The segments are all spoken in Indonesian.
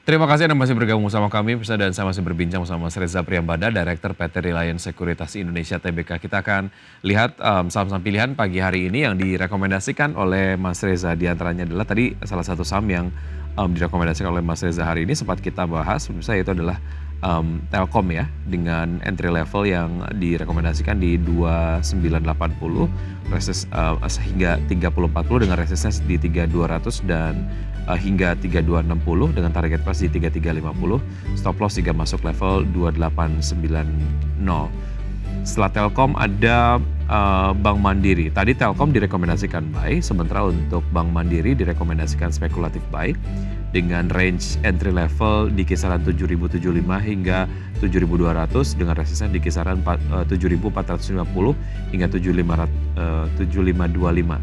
Terima kasih Anda masih bergabung sama kami, Pemirsa, dan saya masih berbincang bersama Mas Reza Priyambada, Direktur PT Reliance Sekuritas Indonesia Tbk. Kita akan lihat saham-saham pilihan pagi hari ini yang direkomendasikan oleh Mas Reza. Di antaranya adalah tadi salah satu saham yang direkomendasikan oleh Mas Reza hari ini sempat kita bahas, pemirsa, yaitu adalah Telkom ya, dengan entry level yang direkomendasikan di 2980 hingga 3040 dengan resistensi di 3200 dan hingga 3260 dengan target price di 3350, stop loss jika masuk level 2890. Setelah Telkom ada Bank Mandiri. Tadi Telkom direkomendasikan buy, sementara untuk Bank Mandiri direkomendasikan spekulatif buy dengan range entry level di kisaran 7.075 hingga 7.200 dengan resisten di kisaran 7.450 hingga 7.525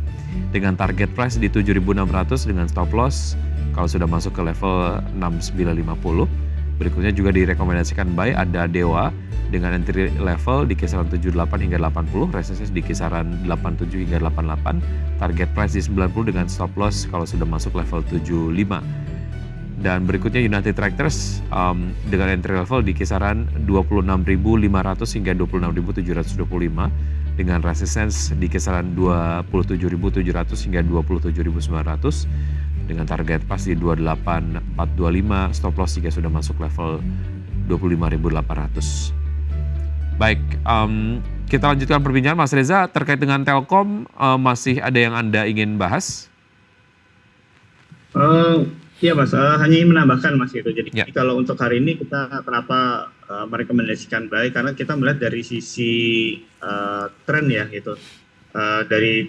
dengan target price di 7.600 dengan stop loss kalau sudah masuk ke level 6.950. Berikutnya juga direkomendasikan buy ada Dewa dengan entry level di kisaran 78 hingga 80, resistance di kisaran 87 hingga 88, target price di 90 dengan stop loss kalau sudah masuk level 75. Dan berikutnya United Tractors dengan entry level di kisaran 26.500 hingga 26.725 dengan resistance di kisaran 27.700 hingga 27.900 dengan target pas di 28.425, stop loss jika sudah masuk level 25.800. Baik, kita lanjutkan perbincangan Mas Reza terkait dengan Telkom, masih ada yang Anda ingin bahas? Iya Mas, hanya ingin menambahkan Mas gitu. Jadi Ya. kalau untuk hari ini kita kenapa merekomendasikan buy, karena kita melihat dari sisi tren ya gitu. Dari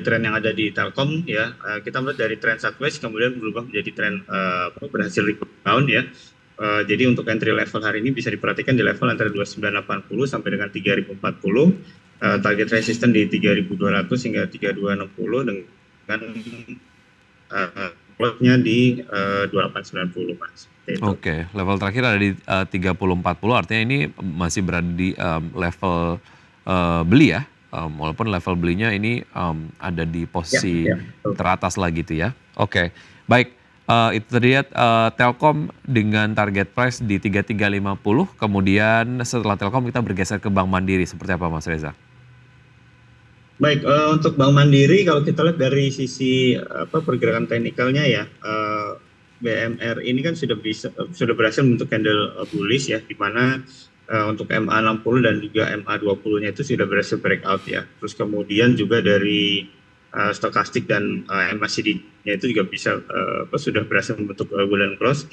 tren yang ada di Telkom ya, kita melihat dari tren sideways kemudian berubah menjadi tren berhasil rebound ya. Jadi untuk entry level hari ini bisa diperhatikan di level antara 2980 sampai dengan 3040, target resisten di 3200 hingga 3260 dengan plotnya di 2890 Mas. Oke, level terakhir ada di 3040, artinya ini masih berada di level beli ya, walaupun level belinya ini ada di posisi teratas lah gitu ya. Oke, baik, itu tadi Telkom dengan target price di 3350, kemudian setelah Telkom kita bergeser ke Bank Mandiri, seperti apa Mas Reza? Baik, untuk Bank Mandiri kalau kita lihat dari sisi pergerakan teknikalnya ya, BMR ini kan sudah berhasil membentuk candle bullish ya, di mana untuk MA60 dan juga MA20-nya itu sudah berhasil breakout ya. Terus kemudian juga dari stokastik dan MACD-nya itu juga bisa sudah berhasil membentuk golden cross,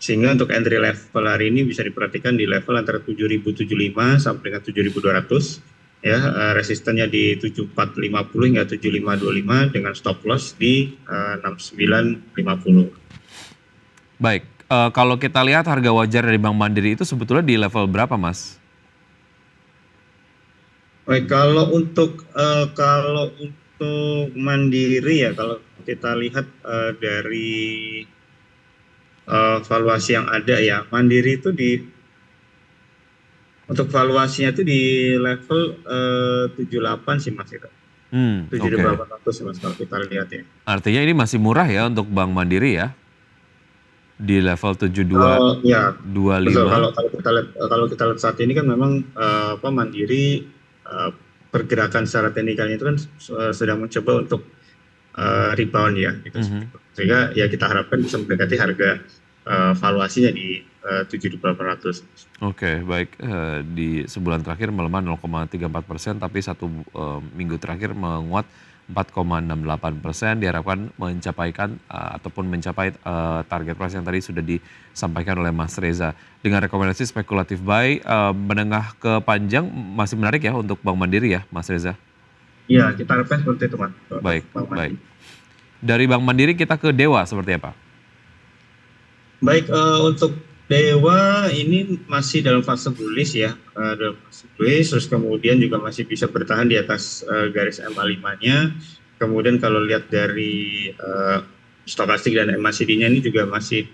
sehingga untuk entry level hari ini bisa diperhatikan di level antara 7.075 sampai dengan 7.200 ya, resistennya di 7450 hingga 7525 dengan stop loss di 6950. Baik, kalau kita lihat harga wajar dari Bank Mandiri itu sebetulnya di level berapa Mas? Baik, kalau untuk Mandiri ya, kalau kita lihat dari valuasi yang ada ya, Mandiri itu untuk valuasinya itu di level 78 sih Mas itu. 7.800 sih Mas kalau kita lihat ya. Artinya ini masih murah ya untuk Bank Mandiri ya? Di level 7225. Ya, betul. Kalau kita lihat saat ini kan memang Mandiri pergerakan secara teknikalnya itu kan sedang mencoba untuk rebound ya, gitu. Sehingga ya kita harapkan bisa mendekati harga valuasinya di 7.800. Oke, baik. Di sebulan terakhir melemah 0,34%, tapi satu minggu terakhir menguat 4,68%. Diharapkan mencapai target price yang tadi sudah disampaikan oleh Mas Reza. Dengan rekomendasi spekulatif buy menengah ke panjang masih menarik ya untuk Bank Mandiri ya, Mas Reza? Iya, kita harapkan seperti itu Mas. Baik, baik. Dari Bank Mandiri kita ke Dewa seperti apa? Baik, untuk Dewa ini masih dalam fase bullish ya, terus kemudian juga masih bisa bertahan di atas garis MA5-nya. Kemudian kalau lihat dari stokastik dan MACD-nya ini juga masih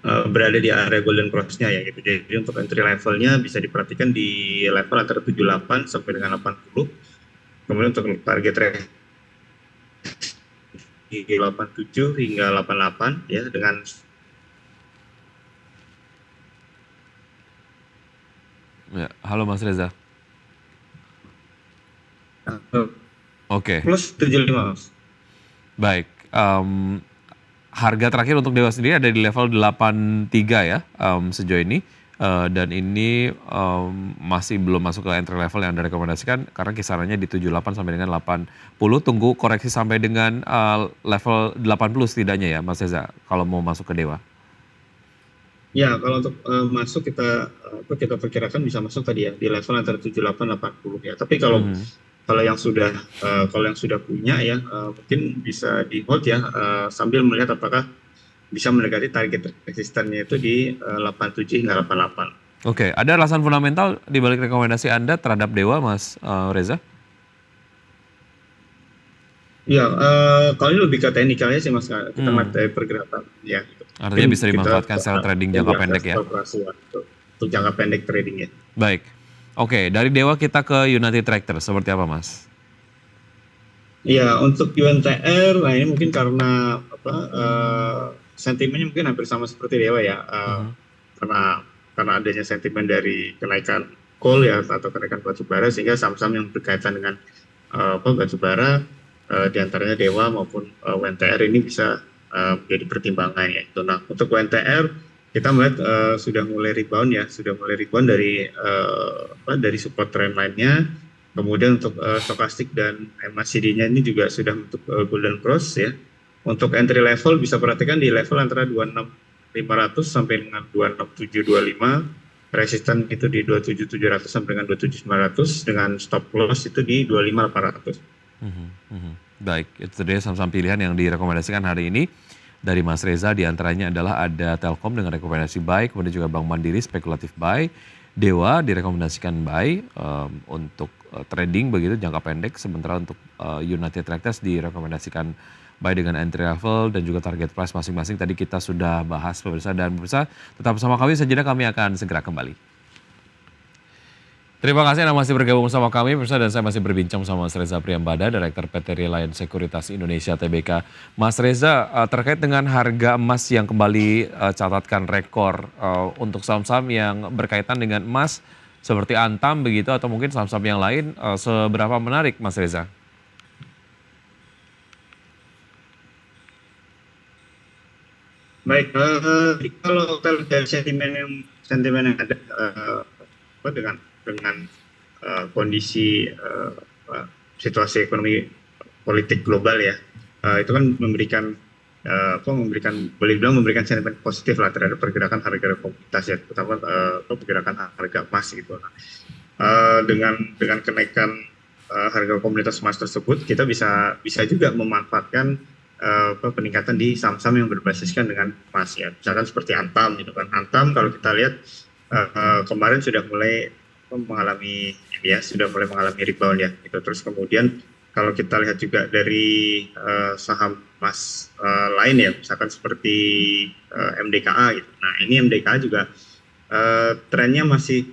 berada di area golden cross-nya ya gitu. Jadi untuk entry levelnya bisa diperhatikan di level antara 78 sampai dengan 80. Kemudian untuk target di 87 hingga 88 ya, dengan Halo Mas Reza. Oke, Plus 75 Mas. baik. Harga terakhir untuk Dewa sendiri ada di level 83 ya sejauh ini. Dan ini masih belum masuk ke entry level yang Anda rekomendasikan karena kisarannya di 78 sampai dengan 80. Tunggu koreksi sampai dengan level 80 setidaknya ya Mas Reza kalau mau masuk ke Dewa. Ya, kalau untuk masuk kita perkirakan bisa masuk tadi ya di level antara 78 80 ya. Tapi kalau yang sudah punya ya mungkin bisa di hold ya sambil melihat apakah bisa mendekati target resistannya itu di 87 hingga 88. Oke, ada alasan fundamental di balik rekomendasi Anda terhadap Dewa Mas Reza? Ya, kalau ini lebih ke teknikalnya sih Mas, kita ngeliat dari pergerakan ya. Artinya Mungkin bisa dimanfaatkan secara trading jangka pendek ya? Operasi untuk jangka pendek trading ya. Baik. Oke, dari Dewa kita ke United Tractor, seperti apa Mas? Ya, untuk UNTR, nah ini mungkin karena sentimennya mungkin hampir sama seperti Dewa ya, karena adanya sentimen dari kenaikan coal ya atau kenaikan batu bara sehingga saham-saham yang berkaitan dengan batu bara diantaranya Dewa maupun UNTR ini bisa menjadi pertimbangan ya. Nah, untuk UNTR kita melihat sudah mulai rebound dari support trend line-nya. Kemudian untuk stokastik dan MACD-nya ini juga sudah bentuk golden cross ya. Untuk entry level bisa perhatikan di level antara 26.500 sampai dengan 26.725. Resisten itu di 27.700 sampai dengan 27.900 dengan stop loss itu di 25.800. Baik, itu tadi saham-saham pilihan yang direkomendasikan hari ini dari Mas Reza. Di antaranya adalah ada Telkom dengan rekomendasi buy, kemudian juga Bank Mandiri spekulatif buy, Dewa direkomendasikan buy untuk trading begitu jangka pendek, sementara untuk United Tractors direkomendasikan buy dengan entry level dan juga target price masing-masing. Tadi kita sudah bahas pemirsa, dan pemirsa tetap bersama kami, sejenak kami akan segera kembali. Terima kasih Anda masih bergabung bersama kami pemirsa, dan saya masih berbincang bersama Mas Reza Priambada, Direktur PT Reliance Sekuritas Indonesia TBK. Mas Reza, terkait dengan harga emas yang kembali catatkan rekor untuk saham-saham yang berkaitan dengan emas seperti Antam begitu atau mungkin saham-saham yang lain, seberapa menarik Mas Reza? Baik, kalau dari sentimen yang ada dengan kondisi situasi ekonomi politik global ya, itu kan memberikan boleh dibilang memberikan sentimen positif lah terhadap pergerakan harga komoditas ya, terutama pergerakan harga emas gitu. Dengan kenaikan harga komoditas emas tersebut, kita bisa juga memanfaatkan peningkatan di saham-saham yang berbasiskan dengan emas ya, misalkan seperti Antam gitu kan. Antam kalau kita lihat kemarin sudah mulai mengalami rebound ya gitu. Terus kemudian kalau kita lihat juga dari saham emas lain ya, misalkan seperti MDKA gitu. Nah, ini MDKA juga trennya masih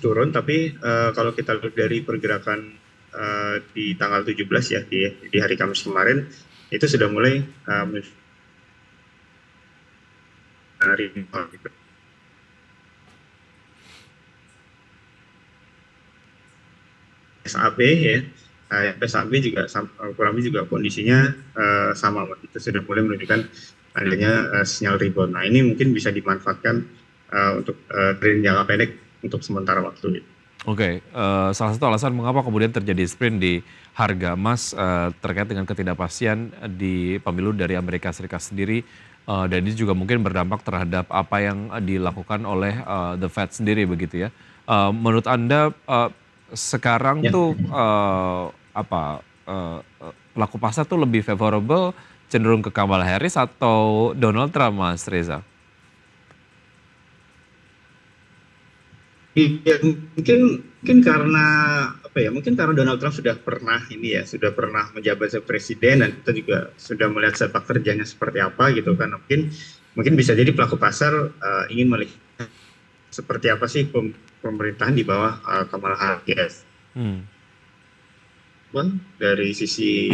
turun, tapi kalau kita lihat dari pergerakan di tanggal 17 ya, di hari Kamis kemarin itu sudah mulai rebound gitu. SAB ya, SAB juga kurang lebih juga kondisinya sama, itu sudah mulai menunjukkan adanya sinyal rebound. Nah, ini mungkin bisa dimanfaatkan untuk trading jangka pendek untuk sementara waktu. Oke, salah satu alasan mengapa kemudian terjadi sprint di harga emas terkait dengan ketidakpastian di pemilu dari Amerika Serikat sendiri, dan ini juga mungkin berdampak terhadap apa yang dilakukan oleh The Fed sendiri begitu ya. Menurut Anda sekarang tuh pelaku pasar tuh lebih favorable cenderung ke Kamala Harris atau Donald Trump, Mas Reza? Ya, mungkin karena mungkin karena Donald Trump sudah pernah menjabat sebagai presiden, dan kita juga sudah melihat sepak terjangnya seperti apa gitu kan. Mungkin bisa jadi pelaku pasar ingin melihat seperti apa sih pemerintahan di bawah Kamala Harris. Dari sisi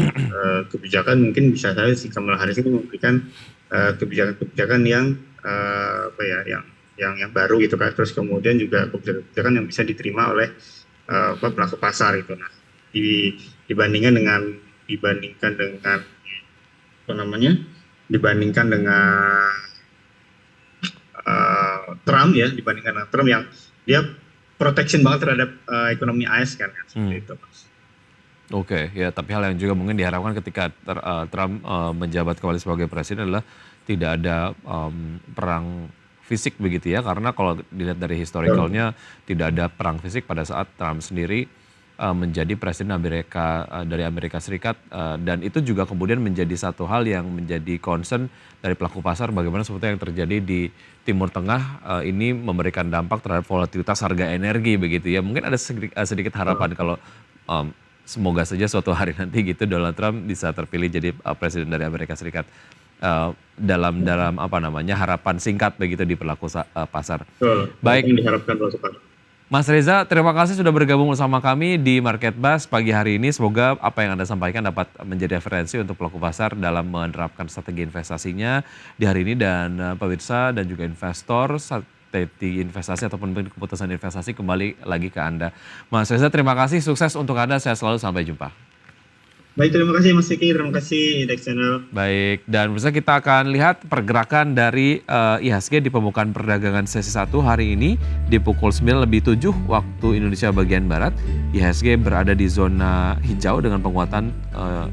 kebijakan mungkin bisa saja si Kamala Harris ini memberikan kebijakan-kebijakan yang yang baru gitu kan. Terus kemudian juga kebijakan yang bisa diterima oleh pelaku pasar gitu. Nah, dibandingkan dengan apa namanya? Dibandingkan dengan dibandingkan dengan Trump yang dia protection banget terhadap ekonomi AS kan, seperti itu, Mas. Oke, ya, tapi hal yang juga mungkin diharapkan ketika Trump menjabat kembali sebagai presiden adalah tidak ada perang fisik begitu ya, karena kalau dilihat dari historicalnya tidak ada perang fisik pada saat Trump sendiri menjadi presiden dari Amerika Serikat, dan itu juga kemudian menjadi satu hal yang menjadi concern dari pelaku pasar bagaimana seperti yang terjadi di Timur Tengah ini memberikan dampak terhadap volatilitas harga energi begitu ya. Mungkin ada sedikit harapan kalau semoga saja suatu hari nanti gitu Donald Trump bisa terpilih jadi presiden dari Amerika Serikat, dalam apa namanya harapan singkat begitu di pelaku pasar. Baik. Yang diharapkan Mas Reza, terima kasih sudah bergabung bersama kami di Market Buzz pagi hari ini. Semoga apa yang Anda sampaikan dapat menjadi referensi untuk pelaku pasar dalam menerapkan strategi investasinya di hari ini, dan pemirsa dan juga investor, strategi investasi ataupun keputusan investasi kembali lagi ke Anda. Mas Reza, terima kasih, sukses untuk Anda, saya selalu, sampai jumpa. Baik, terima kasih Mas Kiki, terima kasih Index Channel. Baik, dan bersama kita akan lihat pergerakan dari IHSG di pembukaan perdagangan sesi 1 hari ini di pukul 9:07 waktu Indonesia bagian Barat. IHSG berada di zona hijau dengan penguatan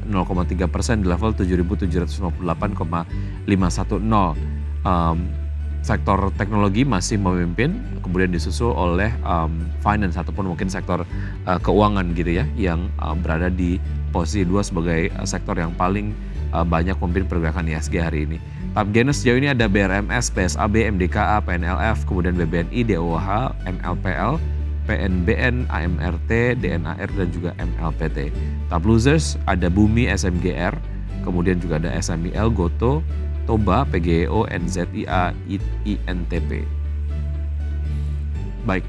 0,3% di level 7.758,510. Sektor teknologi masih memimpin, kemudian disusul oleh finance ataupun mungkin sektor keuangan gitu ya, yang berada di posisi 2 sebagai sektor yang paling banyak memimpin pergerakan IHSG hari ini. Top gainers sejauh ini ada BRMS, PSAB, MDKA, PNLF, kemudian BBNI, DOH, MLPL, PNBN, AMRT, DNAR, dan juga MLPT. Top losers ada Bumi, SMGR, kemudian juga ada SMIL, Goto, Toba, PGEO, NZIA, INTP. Baik,